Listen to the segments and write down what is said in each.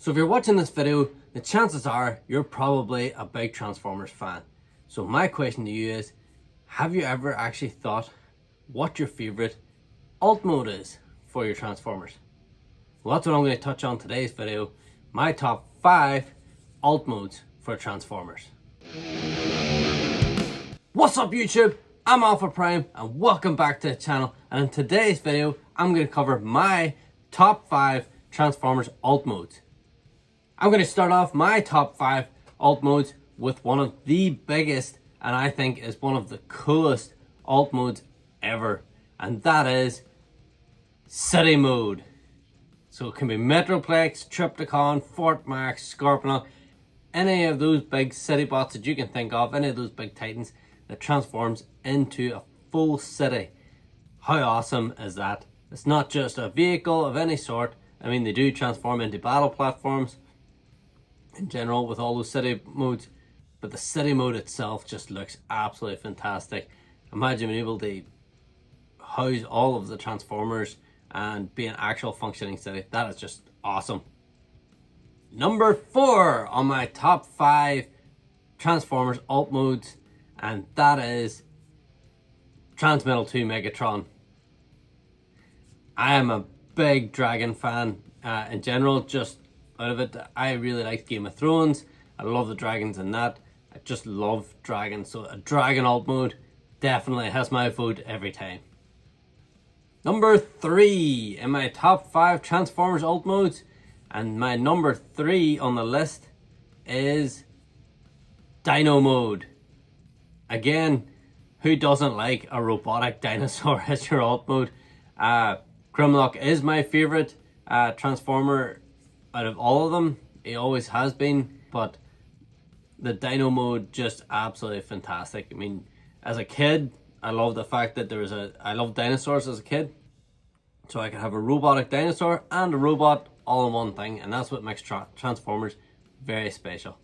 So if you're watching this video, the chances are you're probably a big Transformers fan. So my question to you is, have you ever actually thought what your favorite alt mode is for your Transformers? Well, that's what I'm going to touch on today's video, my top 5 alt modes for Transformers. What's up YouTube? I'm Alpha Prime and welcome back to the channel, and in today's video I'm going to cover my top 5 Transformers alt modes. I'm going to start off my top 5 alt modes with one of the biggest, and I think is one of the coolest alt modes ever, and that is City Mode. So it can be Metroplex, Trypticon, Fort Max, Scorponok, any of those big city bots that you can think of, any of those big titans that transforms into a full city. How awesome is that? It's not just a vehicle of any sort. I mean, they do transform into battle platforms in general with all those city modes, but the city mode itself just looks absolutely fantastic. Imagine being able to house all of the Transformers and be an actual functioning city. That is just awesome. Number 4 on my top 5 Transformers alt modes, and that is Transmetal 2 Megatron. I am a big Dragon fan in general, just out of it. I really like Game of Thrones. I love the dragons in that. I just love dragons, so a dragon alt mode definitely has my vote every time. Number 3 in my top 5 Transformers alt modes, and my number 3 on the list is Dino Mode. Again, who doesn't like a robotic dinosaur as your alt mode? Grimlock is my favorite Transformer out of all of them. He always has been, but the Dino Mode just absolutely fantastic. I mean, as a kid, I love the fact that I love dinosaurs as a kid, so I could have a robotic dinosaur and a robot all in one thing, and that's what makes Transformers very special.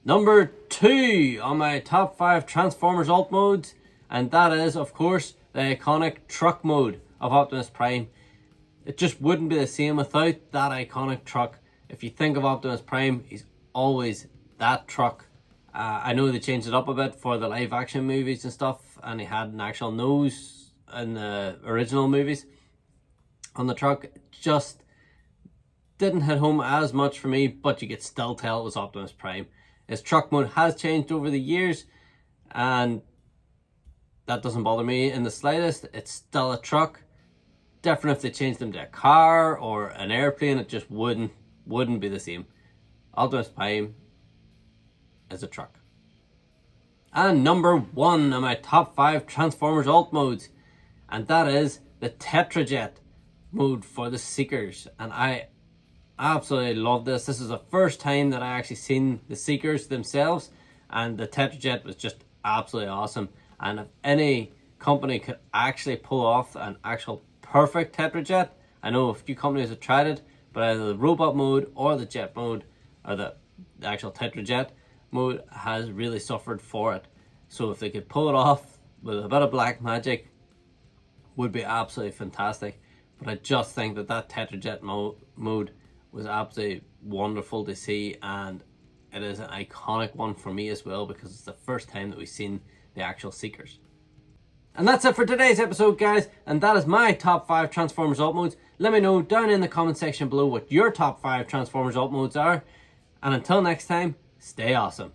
Number 2 on my top 5 Transformers alt modes, and that is, of course, the iconic truck mode of Optimus Prime. It just wouldn't be the same without that iconic truck. If you think of Optimus Prime, he's always that truck. I know they changed it up a bit for the live action movies and stuff, and he had an actual nose in the original movies on the truck. It just didn't hit home as much for me, but you could still tell it was Optimus Prime. His truck mode has changed over the years, and that doesn't bother me in the slightest. It's still a truck. Different if they changed him to a car or an airplane, it just wouldn't be the same. Optimus Prime is a truck. And number 1 of my top 5 Transformers alt modes, and that is the Tetrajet mode for the Seekers. And I absolutely love this. This is the first time that I actually seen the Seekers themselves, and the Tetrajet was just absolutely awesome. And if any company could actually pull off an actual perfect Tetrajet, I know a few companies have tried it, but either the robot mode or the jet mode, or the actual Tetrajet mode, has really suffered for it. So if they could pull it off with a bit of black magic, would be absolutely fantastic. But I just think that Tetrajet mode was absolutely wonderful to see, and it is an iconic one for me as well, because it's the first time that we've seen the actual Seekers. And that's it for today's episode, guys, and that is my top 5 Transformers alt modes. Let me know down in the comment section below what your top 5 Transformers alt modes are, and until next time, stay awesome.